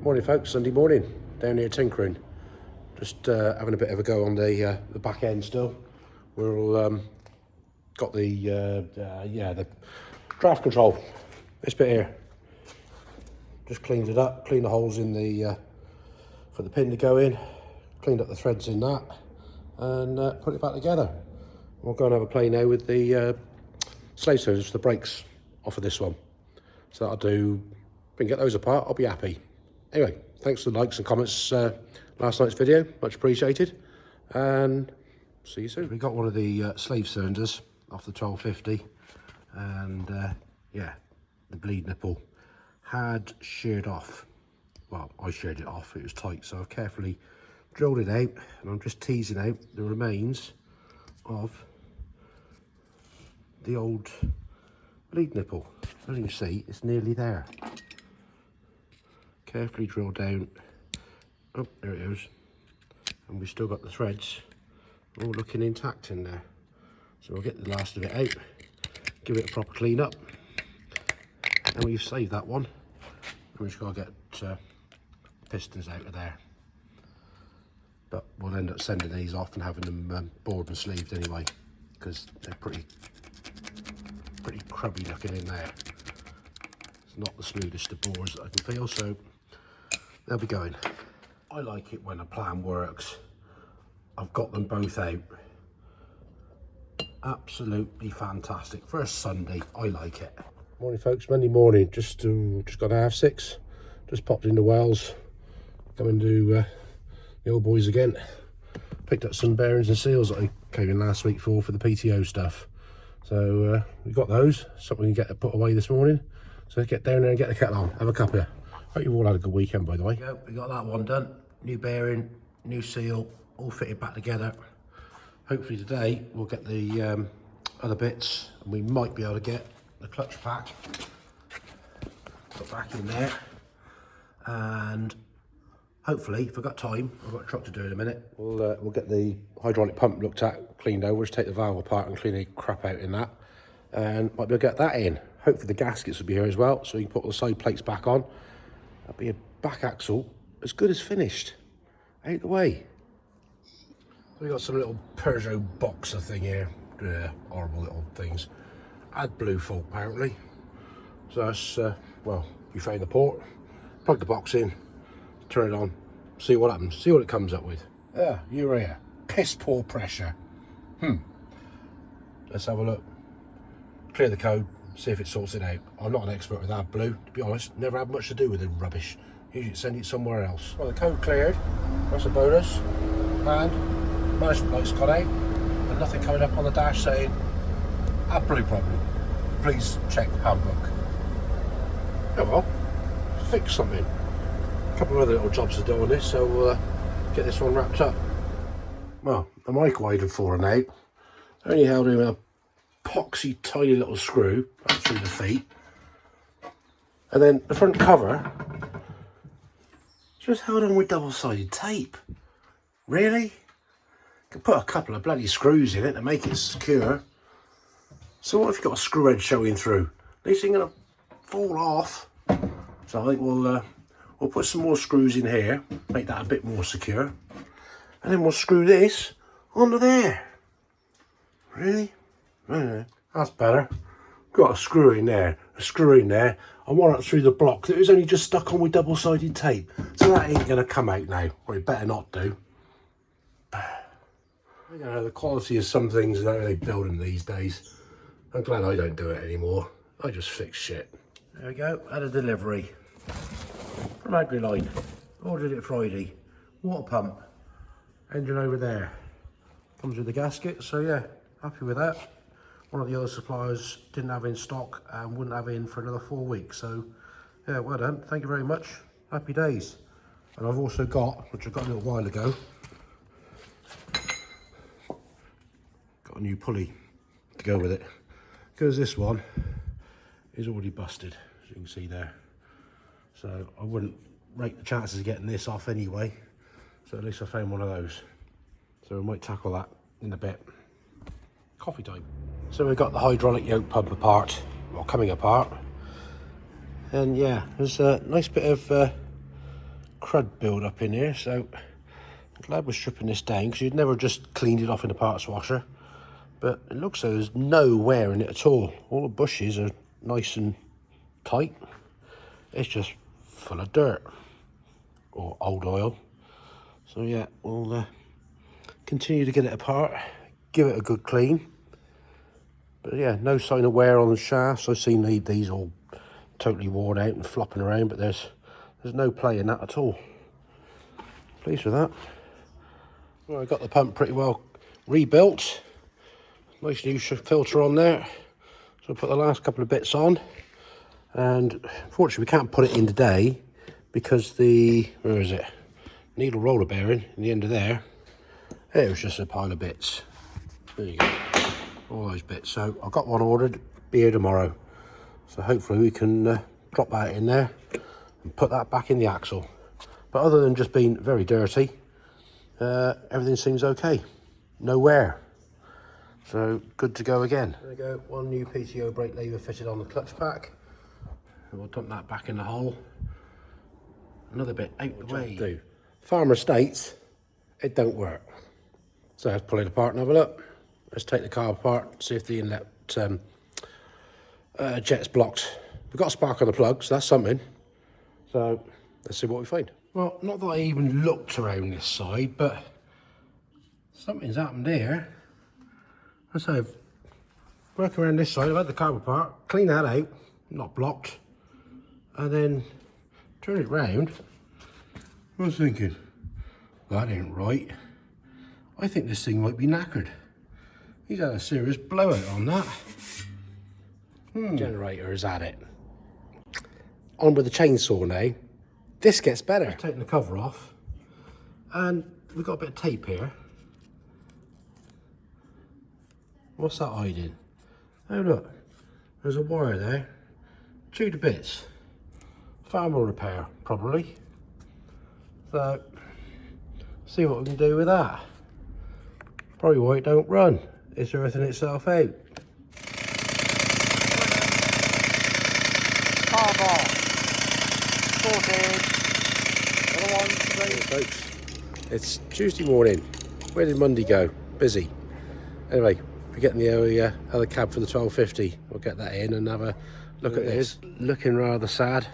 Morning folks, Sunday morning, down here tinkering. Just having a bit of a go on the back end still. We're got the draft control, this bit here. Just cleaned it up, cleaned the holes in the, for the pin to go in, cleaned up the threads in that, and put it back together. We'll go and have a play now with the slave cylinders for the brakes off of this one. So that'll do, if we can get those apart, I'll be happy. Anyway, thanks for the likes and comments last night's video, much appreciated, and see you soon. We got one of the slave cylinders off the 1250, and yeah, the bleed nipple had sheared off. Well, I sheared it off, it was tight, so I've carefully drilled it out, and I'm just teasing out the remains of the old bleed nipple. As you can see, it's nearly there. Carefully drill down. Oh, there it is. And we've still got the threads all looking intact in there. So we'll get the last of it out, give it a proper clean up, and we've saved that one. And we've just got to get pistons out of there. But we'll end up sending these off and having them bored and sleeved anyway, because they're pretty crubby looking in there. It's not the smoothest of bores that I can feel, so they'll be going. I like it when a plan works. I've got them both out. Absolutely fantastic. First Sunday, I like it. Morning folks, Monday morning, just got 6:30. Just popped into Wells, coming to the old boys again. Picked up some bearings and seals that I came in last week for the PTO stuff. So we got those, something we can get put away this morning. So let's get down there and get the kettle on, have a cup here. Hope you've all had a good weekend, by the way. We got that one done. New bearing, new seal, all fitted back together. Hopefully today we'll get the other bits, and we might be able to get the clutch pack put back in there. And hopefully, if I've got time, I've got a truck to do in a minute, we'll get the hydraulic pump looked at, cleaned over, just take the valve apart and clean the crap out in that, and might be able to get that in. Hopefully the gaskets will be here as well, so we can put all the side plates back on. That'll be a back axle as good as finished, out the way. We got some little Peugeot boxer thing here, horrible little things. AdBlue fault apparently. So that's well, we found the port, plug the box in, turn it on, see what happens, see what it comes up with. Yeah, urea, piss poor pressure. Let's have a look. Clear the code, see if it sorts it out. I'm not an expert with AdBlue, to be honest, never had much to do with the rubbish. Usually send it somewhere else. Well, the code cleared, that's a bonus, and management light's got out, and nothing coming up on the dash saying AdBlue problem. Please check handbook. Oh well, fix something. A couple of other little jobs to do on this, so we'll get this one wrapped up. Well, the microwave had fallen out. Only held in a epoxy tiny little screw up through the feet, and then the front cover just held on with double-sided tape. Really? Could put a couple of bloody screws in it to make it secure. So what if you've got a screw head showing through? These things are gonna fall off. So I think we'll put some more screws in here, make that a bit more secure, and then we'll screw this onto there. Really? That's better. Got a screw in there, and one up through the block that was only just stuck on with double-sided tape. So that ain't gonna come out now, or it better not do. You know, the quality of some things and how they build them these days. I'm glad I don't do it anymore. I just fix shit. There we go, had a delivery from AdBlue. Ordered it Friday. Water pump, engine over there. Comes with the gasket, so yeah, happy with that. One of the other suppliers didn't have in stock and wouldn't have in for another 4 weeks. So yeah, well done, thank you very much. Happy days. And I've also got, which I got a little while ago, got a new pulley to go with it. Because this one is already busted, as you can see there. So I wouldn't rate the chances of getting this off anyway. So at least I found one of those. So we might tackle that in a bit. Coffee time. So we've got the hydraulic yoke pump apart, or coming apart. And yeah, there's a nice bit of crud build up in here, so I'm glad we're stripping this down, because you'd never just cleaned it off in the parts washer. But it looks like there's no wear in it at all. All the bushes are nice and tight. It's just full of dirt or old oil. So yeah, we'll continue to get it apart, give it a good clean. But yeah, no sign of wear on the shafts. I've seen these all totally worn out and flopping around, but there's no play in that at all. Pleased with that. Well, I got the pump pretty well rebuilt. Nice new filter on there. So I put the last couple of bits on, and unfortunately we can't put it in today because the, where is it, needle roller bearing in the end of there, it was just a pile of bits. There you go, all those bits. So I've got one ordered, be here tomorrow. So hopefully we can drop that in there and put that back in the axle. But other than just being very dirty, everything seems okay, no wear. So good to go again. There we go, one new PTO brake lever fitted on the clutch pack. And we'll dump that back in the hole. Another bit out the way. Farmer states it don't work. So let's pull it apart and have a look. Let's take the car apart, see if the inlet jet's blocked. We've got a spark on the plug, so that's something. So let's see what we find. Well, not that I even looked around this side, but something's happened here. So I've worked around this side, I've had the car apart, clean that out, not blocked, and then turn it round. I was thinking, that ain't right. I think this thing might be knackered. He's had a serious blowout on that. Generator has had it. On with the chainsaw now. This gets better. I've taken the cover off, and we've got a bit of tape here. What's that hiding? Oh look, there's a wire there. Chewed to bits. Thermal repair, probably. So, see what we can do with that. Probably why it don't run. It's earthing itself out. Carve off. Sorted. Another one today, folks. It's Tuesday morning. Where did Monday go? Busy. Anyway, we're getting the other cab for the 1250. We'll get that in and have a look at this. Looking rather sad.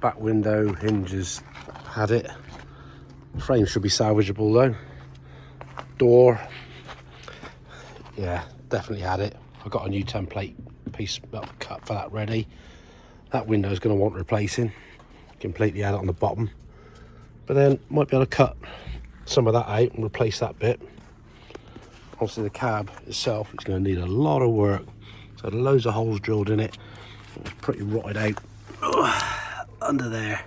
Back window hinges had it. Frame should be salvageable though. Door, yeah, definitely had it. I've got a new template piece cut for that ready. That window is going to want replacing. Completely had it on the bottom, but then might be able to cut some of that out and replace that bit. Obviously the cab itself is going to need a lot of work. So loads of holes drilled in it. It's pretty rotted out under there.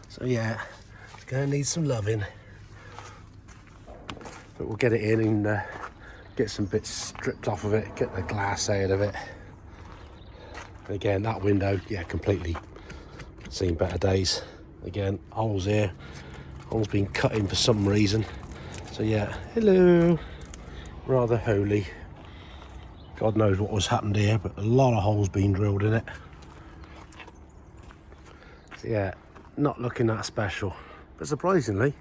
So yeah, it's going to need some loving. But we'll get it in and get some bits stripped off of it, get the glass out of it. And again, that window, yeah, completely seen better days. Again, holes here, holes been cut in for some reason. So yeah, hello, rather holy. God knows what was happened here, but a lot of holes been drilled in it. So yeah, not looking that special. But surprisingly,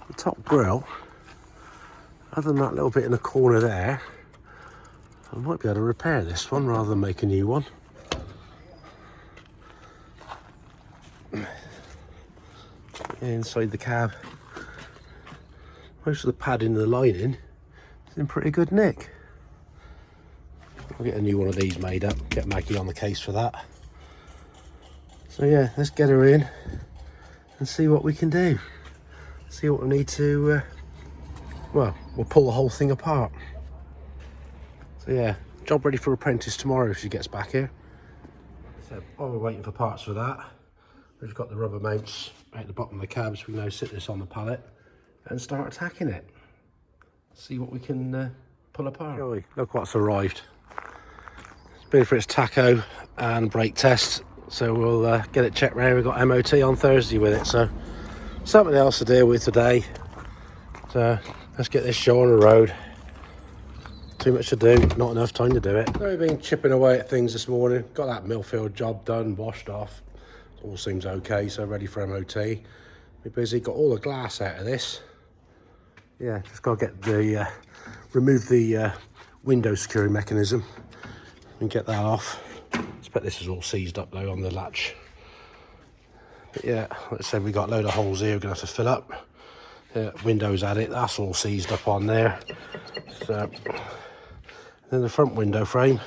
the top grille, other than that little bit in the corner there, I might be able to repair this one rather than make a new one. Inside the cab, most of the padding and the lining is in pretty good nick. I'll get a new one of these made up, get Maggie on the case for that. So yeah, let's get her in and see what we can do. See what we need to, well, we'll pull the whole thing apart. So yeah, job ready for apprentice tomorrow if she gets back here. So while we're waiting for parts for that, we've got the rubber mounts at the bottom of the cab, so we can now sit this on the pallet and start attacking it. See what we can pull apart. Look what's arrived. It's been for its tacho and brake test, so we'll get it checked round. We've got MOT on Thursday with it, so something else to deal with today. So let's get this show on the road. Too much to do, not enough time to do it. So we've been chipping away at things this morning. Got that Millfield job done, washed off. all seems okay, so ready for MOT. We're busy, got all the glass out of this. Yeah, just got to get the remove the window securing mechanism and get that off. I expect this is all seized up though on the latch. But yeah, like I said, we got a load of holes here we're gonna have to fill up. Windows at it, that's all seized up on there. So then the front window frame,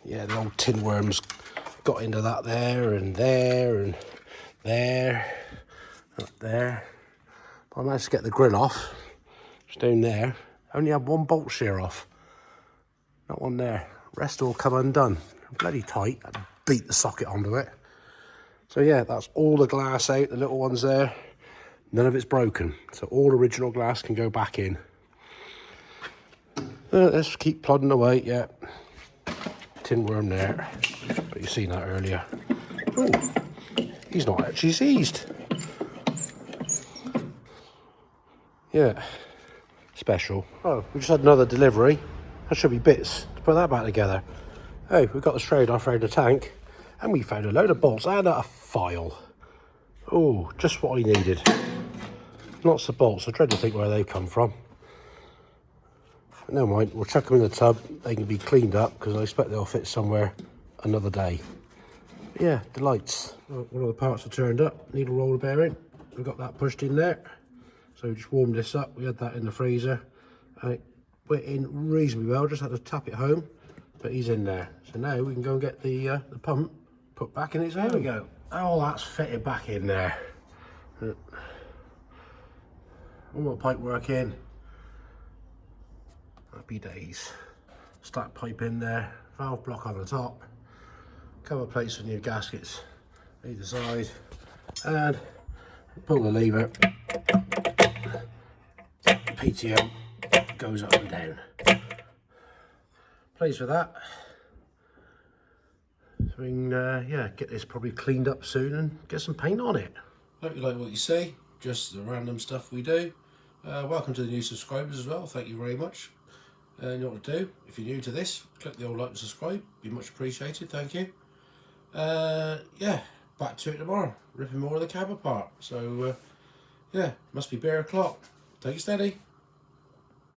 yeah, the old tin worms got into that there and there and there, up there. But I managed to get the grill off. It's down there. Only had one bolt shear off. Not one there. Rest all come undone. Bloody tight. I beat the socket onto it. So yeah, that's all the glass out, the little ones there. None of it's broken. So all original glass can go back in. Let's keep plodding away, yeah. Tin worm there. But you've seen that earlier. Oh, he's not actually seized. Yeah, special. Oh, we just had another delivery. That should be bits to put that back together. Oh, we got the shroud off around the tank, and we found a load of bolts and a file. Oh, just what I needed. Lots of bolts. I dread to think where they come from. But never mind, we'll chuck them in the tub. They can be cleaned up because I expect they'll fit somewhere another day. But yeah, delights. Well, one of the parts are turned up. Needle roller bearing. We've got that pushed in there. So we just warmed this up. We had that in the freezer. And it went in reasonably well. Just had to tap it home. But he's in there. So now we can go and get the pump put back in its home. There we go. Oh, that's fitted back in there. All my pipe work in. Happy days. Stack pipe in there. Valve block on the top. Cover plates for new gaskets either side. And pull the lever. PTO goes up and down. Pleased with that. So we can yeah, get this probably cleaned up soon and get some paint on it. Hope you like what you see. Just the random stuff we do. Welcome to the new subscribers as well. Thank you very much. You know what to do. If you're new to this, click the old like and subscribe. Be much appreciated. Thank you. Yeah, back to it tomorrow. Ripping more of the cab apart. So yeah, must be bear o'clock. Take it steady.